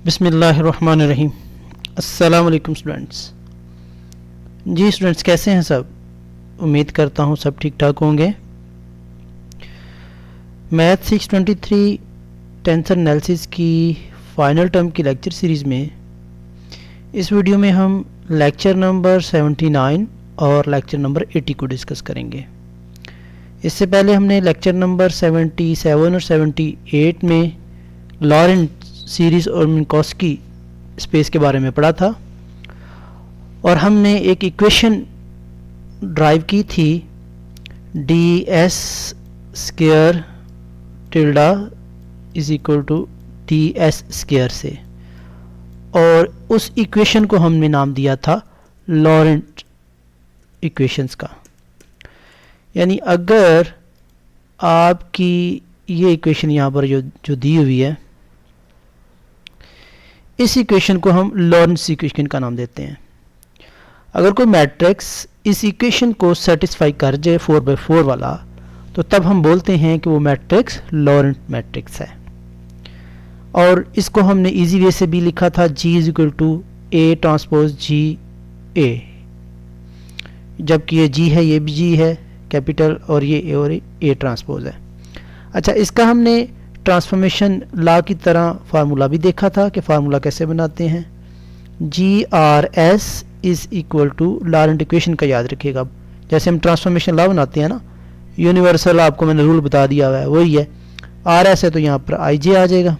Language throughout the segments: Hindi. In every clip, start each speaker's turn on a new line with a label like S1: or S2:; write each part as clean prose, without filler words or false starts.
S1: बिस्मिल्लाहिर्रहमानिर्रहीम। अस्सलाम वालेकुम स्टूडेंट्स। जी स्टूडेंट्स, कैसे हैं सब? उम्मीद करता हूँ सब ठीक ठाक होंगे। मैथ 623 टेंसर एनालिसिस की फ़ाइनल टर्म की लेक्चर सीरीज़ में इस वीडियो में हम लेक्चर नंबर 79 और लेक्चर नंबर 80 को डिस्कस करेंगे। इससे पहले हमने लेक्चर नंबर 77 और 78 में लॉरेंट सीरीज़ और मिन्कोस्की स्पेस के बारे में पढ़ा था और हमने एक इक्वेशन ड्राइव की थी D S square tilde is equal to D S square से, और उस इक्वेशन को हमने नाम दिया था लॉरेंट इक्वेशंस का। यानी अगर आपकी ये इक्वेशन यहाँ पर जो दी हुई है, इस इक्वेशन को हम लॉरेंट इक्वेशन का नाम देते हैं। अगर कोई मैट्रिक्स इस इक्वेशन को सेटिस्फाई कर जाए 4/4 वाला, तो तब हम बोलते हैं कि वो मैट्रिक्स लॉरेंट मैट्रिक्स है। और इसको हमने इजी वे से भी लिखा था G is equal to A transpose G A, जबकि ये G है, ये भी G है कैपिटल, और ये A और A ट्रांसपोज है। अच्छा, इसका हमने ट्रांसफॉर्मेशन लॉ की तरह फार्मूला भी देखा था कि फार्मूला कैसे बनाते हैं। GRS is equal to Lorentz equation का याद रखिएगा। जैसे हम ट्रांसफॉर्मेशन लॉ बनाते हैं ना, यूनिवर्सल आपको मैंने रूल बता दिया हुआ है, वही है। RS है तो यहाँ पर IJ आ जाएगा।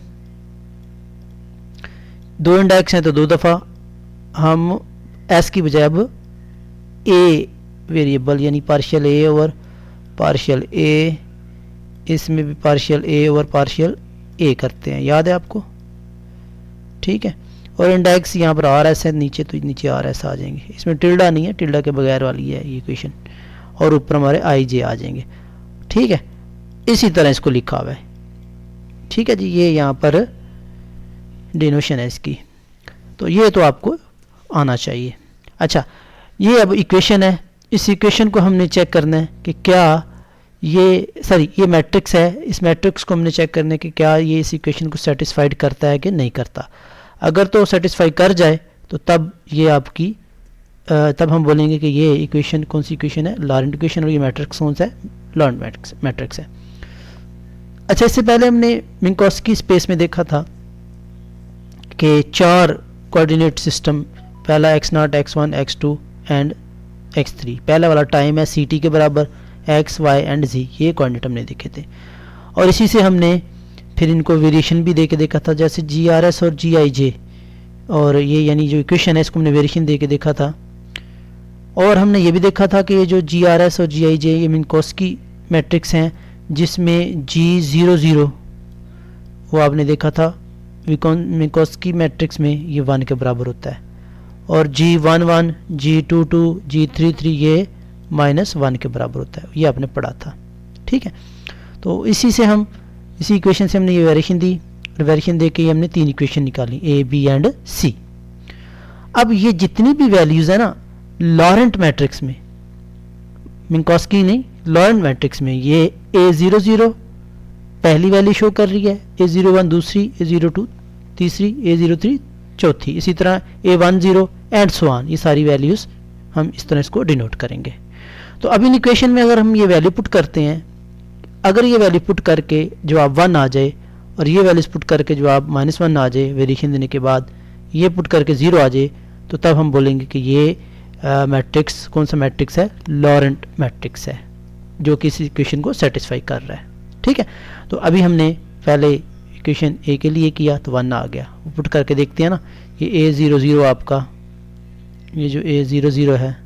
S1: 2 इंडेक्स हैं तो 2 दफ़ा हम S की बजाय अब A वेरिएबल यानी partial A over partial A, इसमें भी partial A over partial A करते हैं, याद है आपको? ठीक है। और इंडेक्स यहाँ पर RS है, नीचे तो नीचे RS आ जाएंगे। इसमें टिल्डा नहीं है, टिल्डा के बगैर वाली है ये इक्वेशन, और ऊपर हमारे IJ आ जाएंगे। ठीक है, इसी तरह इसको लिखा हुआ है। ठीक है जी, ये यहाँ पर डिनोशन है इसकी, तो ये तो आपको आना चाहिए। अच्छा, ये अब इक्वेशन है, इस इक्वेशन को हमने चेक करना है कि क्या ये मैट्रिक्स है। इस मैट्रिक्स को हमने चेक करने कि क्या ये इस इक्वेशन को सेटिस्फाइड करता है कि नहीं करता। अगर तो सेटिस्फाई कर जाए तो तब ये आपकी तब हम बोलेंगे कि ये इक्वेशन कौन सी इक्वेशन है, लॉरेंट इक्वेशन, और ये मैट्रिक्स कौन सा है, लॉरेंट मैट्रिक्स है। अच्छा, इससे पहले हमने मिन्कोस्की स्पेस में देखा था कि 4 कोऑर्डिनेट सिस्टम, पहला x0, x1, x2 and x3, पहला वाला टाइम है ct के बराबर, x, y एंड z, ये कोऑर्डिनेट हमने देखे थे। और इसी से हमने फिर इनको वेरिएशन भी दे के देखा था, जैसे GRS और GIJ, और ये यानी जो इक्वेशन है इसको हमने वेरिएशन दे के देखा था। और हमने ये भी देखा था कि ये जो GRS और GIJ ये मिन्कोस्की मैट्रिक्स हैं, जिसमें G00 वो आपने देखा था मिन्कोस्की मैट्रिक्स में ये 1 के बराबर होता है, और G11, G22, G33 ये -1 के बराबर होता है, ये आपने पढ़ा था। ठीक है, तो इसी इक्वेशन से हमने ये वेरिएशन दी, और वेरिएशन दे के हमने 3 इक्वेशन निकाली, A, B एंड C। अब ये जितनी भी वैल्यूज़ है ना लॉरेंट मैट्रिक्स में, मिन्कोस्की नहीं, लॉरेंट मैट्रिक्स में, ये A00 पहली वैल्यू शो कर रही है, A01 दूसरी, A02 तीसरी, A03 चौथी, इसी तरह A10 एंड सो ऑन, ये सारी वैल्यूज़ हम इस तरह इसको डिनोट करेंगे। तो अब इन इक्वेशन में अगर हम ये वैल्यू पुट करते हैं, अगर ये वैल्यू पुट करके जवाब 1 आ जाए, और ये वैल्यूज पुट करके जवाब -1 आ जाए, वेरिएशन देने के बाद ये पुट करके 0 आ जाए, तो तब हम बोलेंगे कि ये मैट्रिक्स कौन सा मैट्रिक्स है, लॉरेंट मैट्रिक्स है, जो कि इस इक्वेशन को सेटिस्फाई कर रहा है। ठीक है, तो अभी हमने पहले इक्वेशन A के लिए किया तो 1 आ गया, वो पुट करके देखते हैं ना, ये A00 आपका, ये जो A00 है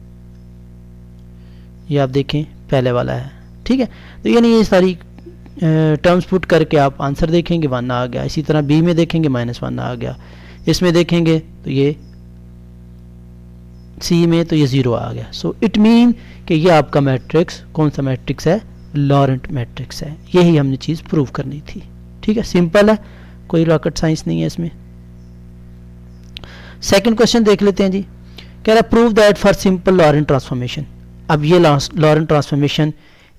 S1: ये आप देखें पहले वाला है। ठीक है, तो यानी ये सारी टर्म्स पुट करके आप आंसर देखेंगे 1 आ गया। इसी तरह B में देखेंगे -1 आ गया, इसमें देखेंगे तो ये C में तो ये 0 आ गया। सो इट मीन कि ये आपका मैट्रिक्स कौन सा मैट्रिक्स है, लॉरेंट मैट्रिक्स है। यही हमने चीज़ प्रूव करनी थी। ठीक है, सिंपल है, कोई रॉकेट साइंस नहीं है इसमें। सेकंड क्वेश्चन देख लेते हैं जी। कह रहा prove that for simple Laurent transformation. अब ये लॉरेंट ट्रांसफॉर्मेशन,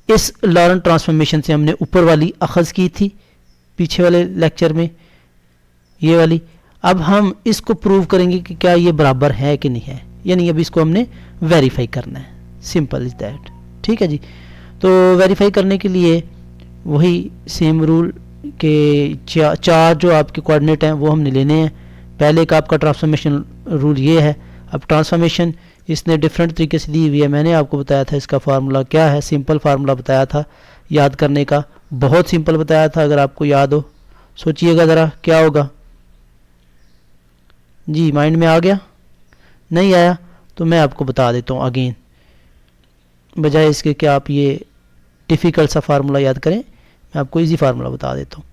S1: इस लॉरेंट ट्रांसफॉर्मेशन से हमने ऊपर वाली अखज़ की थी पीछे वाले लेक्चर में, ये वाली। अब हम इसको प्रूव करेंगे कि क्या ये बराबर है कि नहीं है, यानी अब इसको हमने वेरीफाई करना है, सिंपल इज दैट। ठीक है जी। तो वेरीफाई करने के लिए वही सेम रूल के चार जो आपके कोऑर्डिनेट हैं वो हमने लेने हैं। पहले का आपका ट्रांसफॉर्मेशन रूल ये है। अब ट्रांसफॉर्मेशन इसने डिफरेंट तरीके से दी हुई है, मैंने आपको बताया था इसका फार्मूला क्या है, सिंपल फार्मूला बताया था याद करने का, बहुत सिंपल बताया था। अगर आपको याद हो सोचिएगा ज़रा क्या होगा जी, माइंड में आ गया? नहीं आया तो मैं आपको बता देता हूँ अगेन, बजाय इसके कि आप ये डिफ़िकल्ट सा फार्मूला याद करें, मैं आपको इजी फार्मूला बता देता हूँ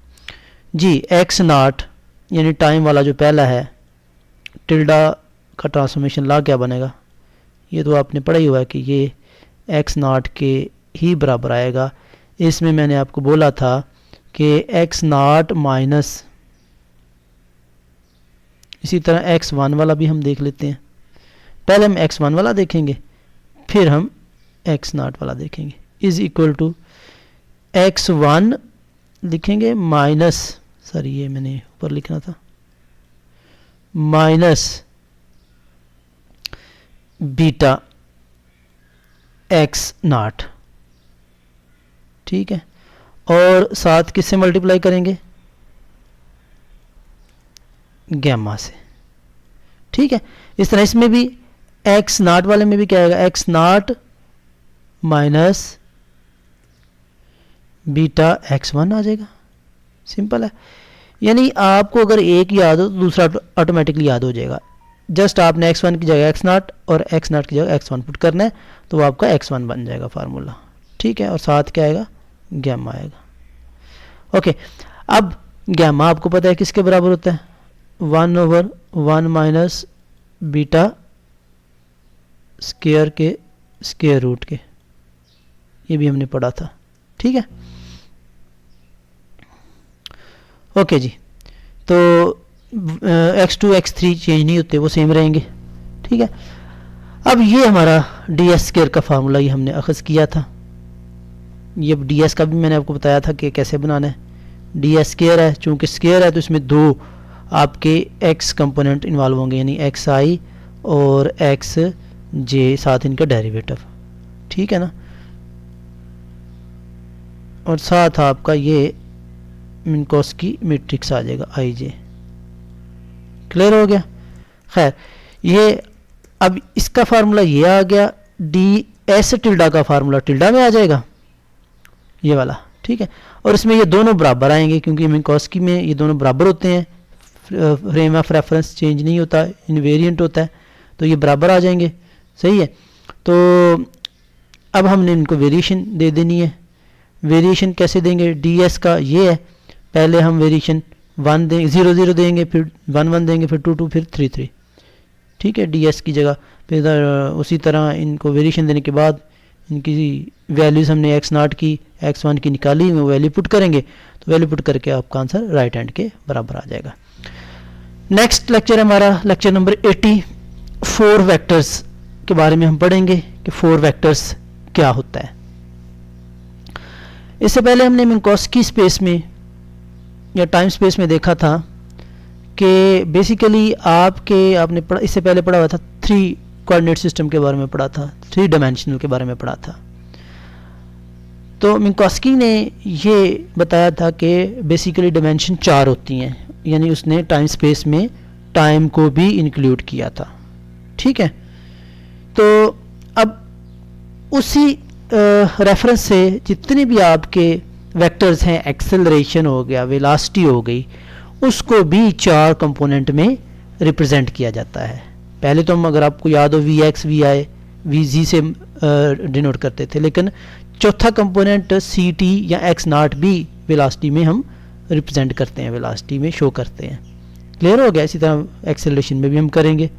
S1: जी। एक्स नाट यानी टाइम वाला जो पहला है, टिल्डा का ट्रांसफॉर्मेशन ला क्या बनेगा, ये तो आपने पढ़ा ही हुआ है कि ये एक्स नाट के ही बराबर आएगा। इसमें मैंने आपको बोला था कि एक्स नाट माइनस, इसी तरह एक्स वन वाला भी हम देख लेते हैं। पहले हम एक्स वन वाला देखेंगे, फिर हम एक्स नाट वाला देखेंगे। Is equal to X one लिखेंगे माइनस, सॉरी ये मैंने ऊपर लिखना था, माइनस बीटा एक्स नाट। ठीक है, और साथ किससे मल्टीप्लाई करेंगे, गैमा से। ठीक है, इस तरह इसमें भी एक्स नाट वाले में भी क्या आएगा, एक्स नाट माइनस बीटा एक्स वन आ जाएगा, सिंपल है। यानी आपको अगर एक याद हो तो दूसरा ऑटोमेटिकली याद हो जाएगा। जस्ट आपने एक्स वन की जगह एक्स नाट और एक्स नाट की जगह एक्स वन पुट करना है तो वो आपका एक्स वन बन जाएगा फार्मूला। ठीक है, और साथ क्या आएगा, गैमा आएगा। ओके, अब गैमा आपको पता है किसके बराबर होता है, 1/1 माइनस बीटा स्क्वायर के स्क्वायर रूट के, ये भी हमने पढ़ा था। ठीक है, ओके जी। तो x2 x3 चेंज नहीं होते, वो सेम रहेंगे। ठीक है, अब ये हमारा डी एस स्क्वायर का फार्मूला ये हमने अखज़ किया था। ये डी एस का भी मैंने आपको बताया था कि कैसे बनाना है। डी एस स्क्वायर है, चूँकि स्क्वायर है तो इसमें दो आपके x कंपोनेंट इन्वॉल्व होंगे, यानी एक्स आई और एक्स जे, साथ इनका डेरिवेटिव। ठीक है ना, और साथ आपका ये मिन्कोस्की मैट्रिक्स आ जाएगा आई जे। क्लियर हो गया? खैर, ये अब इसका फार्मूला ये आ गया, डी एस टिल्डा का फार्मूला टिल्डा में आ जाएगा ये वाला। ठीक है, और इसमें ये दोनों बराबर आएंगे क्योंकि मिन्कोस्की में ये दोनों बराबर होते हैं, फ्रेम ऑफ रेफरेंस चेंज नहीं होता, इनवेरिएंट होता है, तो ये बराबर आ जाएंगे। सही है, तो अब हमने इनको वेरिएशन दे देनी है। वेरिएशन कैसे देंगे, डी एस का ये है, पहले हम वेरिएशन 1 देंगे, 0 0 देंगे, फिर 1 1 देंगे, फिर 2 2, फिर 3 3। ठीक है, डी एस की जगह। फिर उसी तरह इनको वेरिएशन देने के बाद इनकी वैल्यूज़ हमने एक्स नाट की एक्स वन की निकाली, वो वैल्यू पुट करेंगे, तो वैल्यू पुट करके आपका आंसर राइट हैंड के बराबर आ जाएगा। नेक्स्ट लेक्चर हमारा लेक्चर नंबर 80, 4 वेक्टर्स के बारे में हम पढ़ेंगे कि 4 वेक्टर्स क्या होता है। इससे पहले हमने मिन्कोस्की स्पेस में या टाइम स्पेस में देखा था कि बेसिकली आपने इससे पहले पढ़ा हुआ था 3 कोऑर्डिनेट सिस्टम के बारे में पढ़ा था, 3 डायमेंशनल के बारे में पढ़ा था। तो मिन्कोस्की ने ये बताया था कि बेसिकली डायमेंशन 4 होती हैं, यानी उसने टाइम स्पेस में टाइम को भी इंक्लूड किया था। ठीक है, तो अब उसी रेफरेंस से जितने भी आपके वेक्टर्स हैं, एक्सेलरेशन हो गया, वेलोसिटी हो गई, उसको भी 4 कंपोनेंट में रिप्रेजेंट किया जाता है। पहले तो हम, अगर आपको याद हो, V X V Y V Z से डिनोट करते थे, लेकिन चौथा कंपोनेंट सी टी या एक्स नाट भी वेलोसिटी में हम रिप्रेजेंट करते हैं, वेलोसिटी में शो करते हैं। क्लियर हो गया? इसी तरह एक्सेलरेशन में भी हम करेंगे।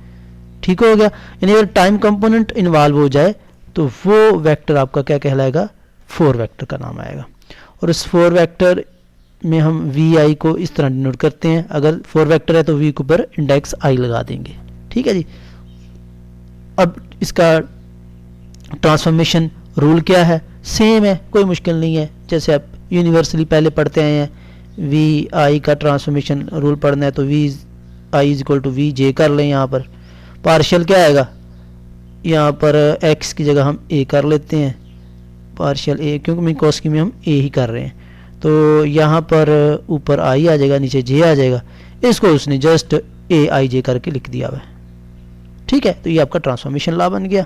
S1: ठीक हो गया? यानी अगर टाइम कंपोनेंट इन्वॉल्व हो जाए तो वो वेक्टर आपका क्या कहलाएगा, 4 वेक्टर का नाम आएगा। और उस 4 वेक्टर में हम वी आई को इस तरह डिनोट करते हैं। अगर 4 वेक्टर है तो वी के ऊपर इंडेक्स आई लगा देंगे। ठीक है जी। अब इसका ट्रांसफॉर्मेशन रूल क्या है, सेम है, कोई मुश्किल नहीं है। जैसे आप यूनिवर्सली पहले पढ़ते आए हैं, वी आई का ट्रांसफॉर्मेशन रूल पढ़ना है तो V I is equal to V J कर लें। यहाँ पर पार्शियल क्या आएगा, यहाँ पर एक्स की जगह हम ए कर लेते हैं, पार्शियल ए, क्योंकि मिंकोस्की में हम ए ही कर रहे हैं। तो यहाँ पर ऊपर आई आ जाएगा, नीचे जे आ जाएगा, इसको उसने जस्ट ए आई जे करके लिख दिया हुआ है। ठीक है, तो ये आपका ट्रांसफॉर्मेशन लॉ बन गया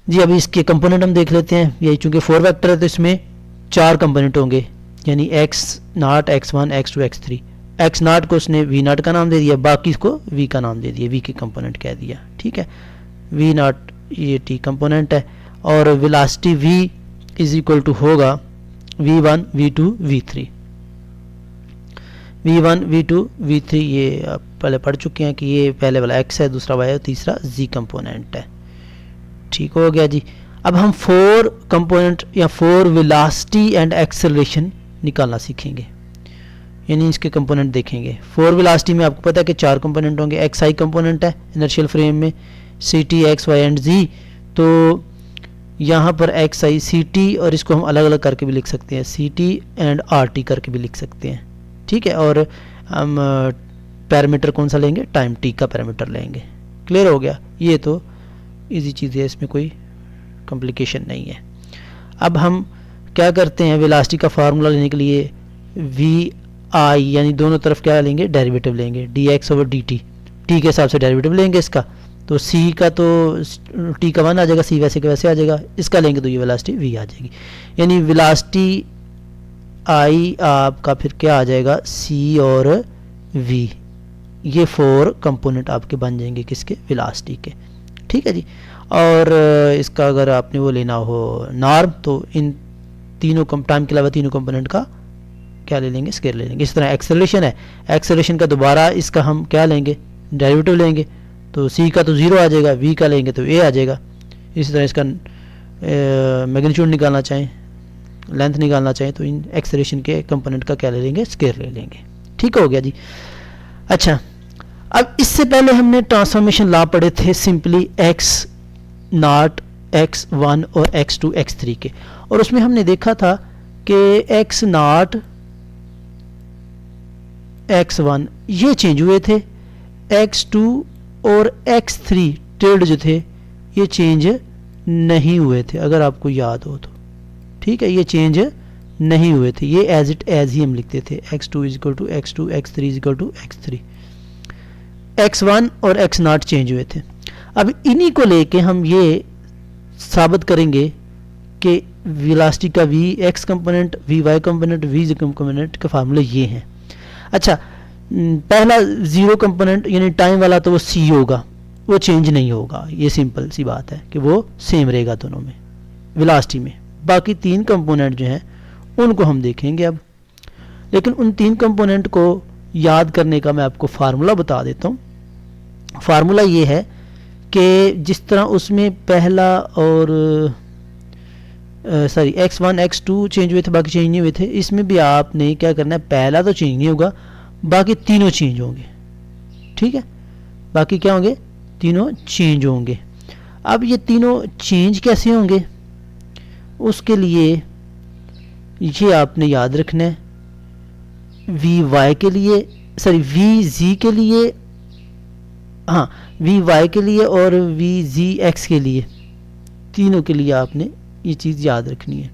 S1: जी। अभी इसके कंपोनेंट हम देख लेते हैं। यही चूंकि 4 वेक्टर है तो इसमें 4 कंपोनेंट होंगे, यानी X naught, X one, X two, X three. X naught को उसने वी नाट का नाम दे दिया, बाकी इसको वी का नाम दे दिया, वी के कंपोनेंट कह दिया। ठीक है, वी नाट ये टी कंपोनेंट है, और velocity V is equal to होगा v1 v2 v3। v1 v2 v3 ये आप पहले पढ़ चुके हैं कि ये पहले वाला x है, दूसरा y है, तीसरा z कंपोनेंट है। ठीक हो गया जी। अब हम 4 कंपोनेंट या 4 वेलोसिटी एंड एक्सेलरेशन निकालना सीखेंगे, यानी इसके कंपोनेंट देखेंगे। 4 वेलोसिटी में आपको पता है कि 4 कंपोनेंट होंगे। एक्स आई कंपोनेंट है इनर्शियल फ्रेम में, C T X Y and G. तो यहाँ पर एक्स आई सी टी, और इसको हम अलग अलग करके भी लिख सकते हैं, C T and R T करके भी लिख सकते हैं। ठीक है, और हम पैरामीटर कौन सा लेंगे, टाइम टी का पैरामीटर लेंगे। क्लियर हो गया, ये तो इजी चीज़ है, इसमें कोई कॉम्प्लिकेशन नहीं है। अब हम क्या करते हैं, वेलोसिटी का फार्मूला लेने के लिए वी आई यानी दोनों तरफ क्या लेंगे, डेरिवेटिव लेंगे, D x over D T, T के हिसाब से डेरिवेटिव लेंगे इसका। तो सी का तो टी का 1 आ जाएगा, सी वैसे के वैसे आ जाएगा, इसका लेंगे तो ये वेलोसिटी वी आ जाएगी। यानी वेलोसिटी आई आपका फिर क्या आ जाएगा, सी और वी, ये 4 कंपोनेंट आपके बन जाएंगे किसके, वेलोसिटी के। ठीक है जी। और इसका अगर आपने वो लेना हो नॉर्म, तो इन तीनों टाइम के अलावा तीनों कंपोनेंट का क्या ले लेंगे, स्केयर ले लेंगे। इस तरह एक्सेलरेशन है, एक्सेलरेशन का दोबारा इसका हम क्या लेंगे, डेरिवेटिव लेंगे। तो सी का तो 0 आ जाएगा, वी का लेंगे तो ए आ जाएगा। इसी तरह इसका मैग्नीट्यूड निकालना चाहें, लेंथ निकालना चाहें, तो इन एक्सेलरेशन के कंपोनेंट का क्या ले लेंगे, स्केयर ले लेंगे। ठीक हो गया जी। अच्छा, अब इससे पहले हमने ट्रांसफॉर्मेशन लॉ पढ़े थे simply x not, x one और एक्स टू, एक्स थ्री के, और उसमें हमने देखा था कि एक्स नॉट, एक्स वन ये चेंज हुए थे, एक्स टू और एक्स थ्री टिल्ड जो थे ये चेंज नहीं हुए थे, अगर आपको याद हो तो। ठीक है, ये चेंज नहीं हुए थे, ये एज इट एज ही हम लिखते थे, X two is equal to X two, X three is equal to X three. X one और एक्स नॉट चेंज हुए थे। अब इन्हीं को लेके हम ये साबित करेंगे कि वेलोसिटी का V X component, V Y component, V Z component के फार्मूले ये हैं। अच्छा, पहला 0 कंपोनेंट यानी टाइम वाला तो वो सी होगा, वो चेंज नहीं होगा, ये सिंपल सी बात है कि वो सेम रहेगा दोनों में वेलोसिटी में। बाकी 3 कंपोनेंट जो हैं उनको हम देखेंगे अब, लेकिन उन 3 कंपोनेंट को याद करने का मैं आपको फार्मूला बता देता हूँ। फार्मूला ये है कि जिस तरह उसमें पहला और सॉरी x1 x2 चेंज हुए थे, बाकी चेंज नहीं हुए थे, इसमें भी आपने क्या करना है, पहला तो चेंज नहीं होगा, बाकी तीनों चेंज होंगे। ठीक है, बाकी क्या होंगे, तीनों चेंज होंगे। अब ये तीनों चेंज कैसे होंगे, उसके लिए ये आपने याद रखना है, वी वाई के लिए, सॉरी वी जी के लिए, हाँ वी वाई के लिए और वी जी एक्स के लिए, तीनों के लिए आपने ये चीज़ याद रखनी है।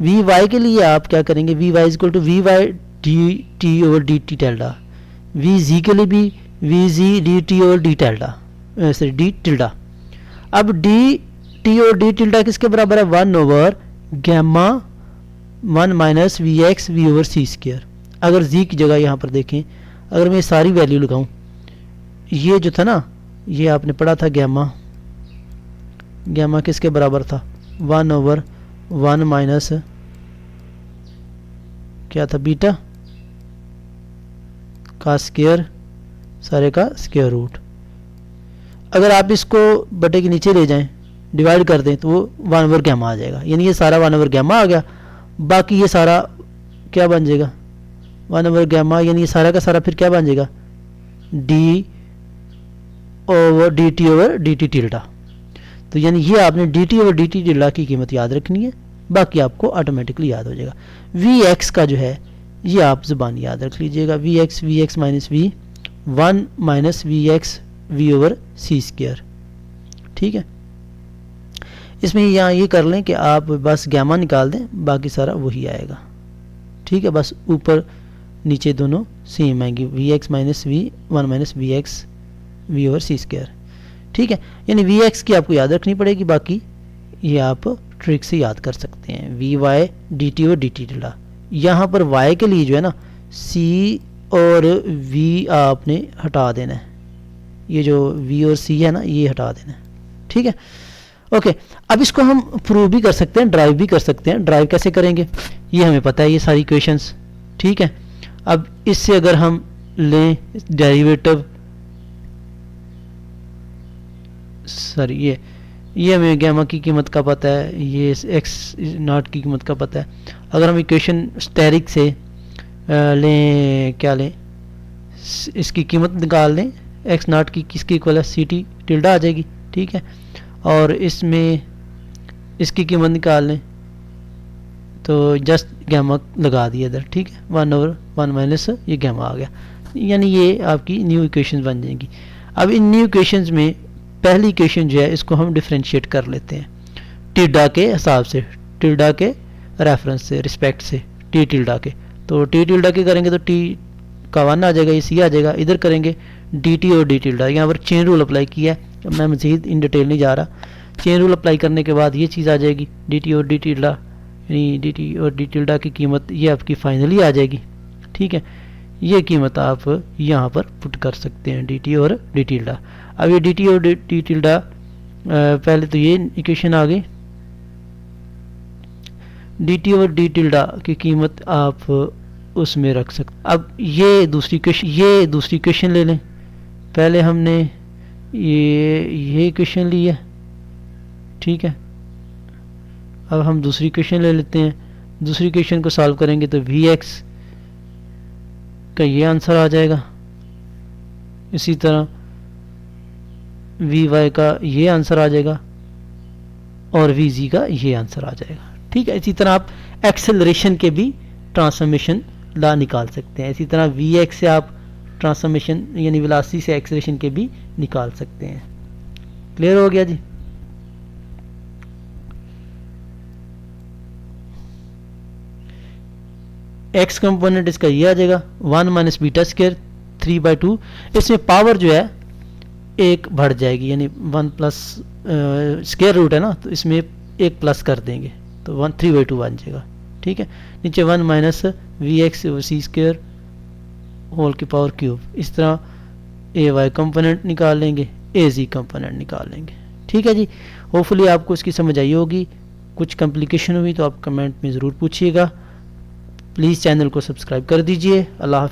S1: वी वाई के लिए आप क्या करेंगे, V Y equal to V Y D T over D T tilde. V G के लिए भी V G D T over D tilde, sorry D tilde. अब डी टी और डी टिल्डा किसके बराबर है, 1 over gamma 1 minus V X V over C square. अगर जी की जगह यहाँ पर देखें, अगर मैं सारी वैल्यू लगाऊं, ये जो था ना, ये आपने पढ़ा था गैमा, गैमा किसके बराबर था, 1 ओवर 1 माइनस क्या था, बीटा का स्क्वायर सारे का स्क्वायर रूट। अगर आप इसको बटे के नीचे ले जाएं, डिवाइड कर दें, तो वो 1 ओवर गैमा आ जाएगा, यानी ये सारा 1 ओवर गैमा आ गया। बाकी ये सारा क्या बन जाएगा, 1 ओवर गैमा, यानी ये सारा का सारा फिर क्या बन जाएगा, D over D T over D T tilde. तो यानी ये आपने D T over D T tilde की कीमत याद रखनी है, बाकी आपको ऑटोमेटिकली याद हो जाएगा। वी एक्स का जो है ये आप ज़ुबान याद रख लीजिएगा, V X minus V 1 minus V X V over C square. ठीक है, इसमें यहाँ ये कर लें कि आप बस गैमा निकाल दें, बाकी सारा वही आएगा। ठीक है, बस ऊपर नीचे दोनों सेम आएंगी, V X minus V 1 minus V X V over C square. ठीक है, यानी वी एक्स की आपको याद रखनी पड़ेगी, बाकी ये आप ट्रिक से याद कर सकते हैं। वी वाई डी टी और डी टी टिल्डा, यहाँ पर वाई के लिए जो है ना सी और वी आपने हटा देना है, ये जो वी और सी है ना ये हटा देना है। ठीक है, ओके। अब इसको हम प्रूव भी कर सकते हैं, ड्राइव भी कर सकते हैं। ड्राइव कैसे करेंगे ये हमें पता है, ये सारी इक्वेशंस। ठीक है, अब इससे अगर हम लें डेरिवेटिव, सॉरी ये हमें गैमा की कीमत का पता है, ये एक्स नॉट की कीमत का पता है। अगर हम इक्वेशन स्टेरिक से लें, क्या लें, इसकी कीमत निकाल लें, एक्स नॉट की किसकी इक्वल है, सी टी टिल्डा आ जाएगी। ठीक है, और इसमें इसकी कीमत निकाल लें तो जस्ट गैमा लगा दिया इधर। ठीक है, 1 ओवर 1 माइनस ये गैमा आ गया, यानी ये आपकी न्यू इक्वेशन बन जाएंगी। अब इन न्यू इक्वेशंस में पहली इक्वेशन जो है इसको हम डिफरेंशिएट कर लेते हैं टिल्डा के हिसाब से, टिल्डा के रेफरेंस से, रिस्पेक्ट से टी टिल्डा के। तो टी टिल्डा के करेंगे तो टी का 1 आ जाएगा, ये सी आ जाएगा। इधर करेंगे डी टी और डी टिल्डा, यहाँ पर चेन रूल अप्लाई किया है, मैं मज़ीद इन डिटेल नहीं जा रहा। चेन रूल अप्लाई करने के बाद ये चीज़ आ जाएगी, डी टी और डी टिल्डा, यानी डी टी और डी टिल्डा की कीमत ये आपकी फाइनली आ जाएगी। ठीक है, ये कीमत आप यहाँ पर पुट कर सकते हैं, डी टी और डी टिल्डा। अब ये डी टी और डी टिल्डा, पहले तो ये इक्वेशन आ गई, डी टी और डी टिल्डा की कीमत आप उसमें रख सकते। अब ये दूसरी इक्वेशन ले लें। पहले हमने ये इक्वेशन ली है। ठीक है, अब हम दूसरी इक्वेशन ले लेते हैं। दूसरी इक्वेशन को सॉल्व करेंगे तो वी एक्स का ये आंसर आ जाएगा, इसी तरह वी वाई का ये आंसर आ जाएगा और वी जी का ये आंसर आ जाएगा। ठीक है, इसी तरह आप एक्सेलरेशन के भी ट्रांसफॉर्मेशन ला निकाल सकते हैं। इसी तरह वी एक्स से आप ट्रांसफॉर्मेशन यानी वेलोसिटी से एक्सेलरेशन के भी निकाल सकते हैं। क्लियर हो गया जी? एक्स कंपोनेंट इसका ये आ जाएगा 1 माइनस बीटा स्क्वायर 3/2। इसमें पावर जो है एक बढ़ जाएगी, यानी 1 प्लस स्क्वायर रूट है ना, तो इसमें एक प्लस कर देंगे तो 3/2 बन जाएगा। ठीक है, नीचे 1 minus V X C square whole की पावर क्यूब। इस तरह ए वाई कंपोनेंट निकाल लेंगे, ए जी कंपोनेंट निकाल लेंगे। ठीक है जी, होपफुली आपको इसकी समझ आई होगी। कुछ कॉम्प्लिकेशन हुई तो आप कमेंट में ज़रूर पूछिएगा। प्लीज़ चैनल को सब्सक्राइब कर दीजिए। अल्लाह हाफ़िज़।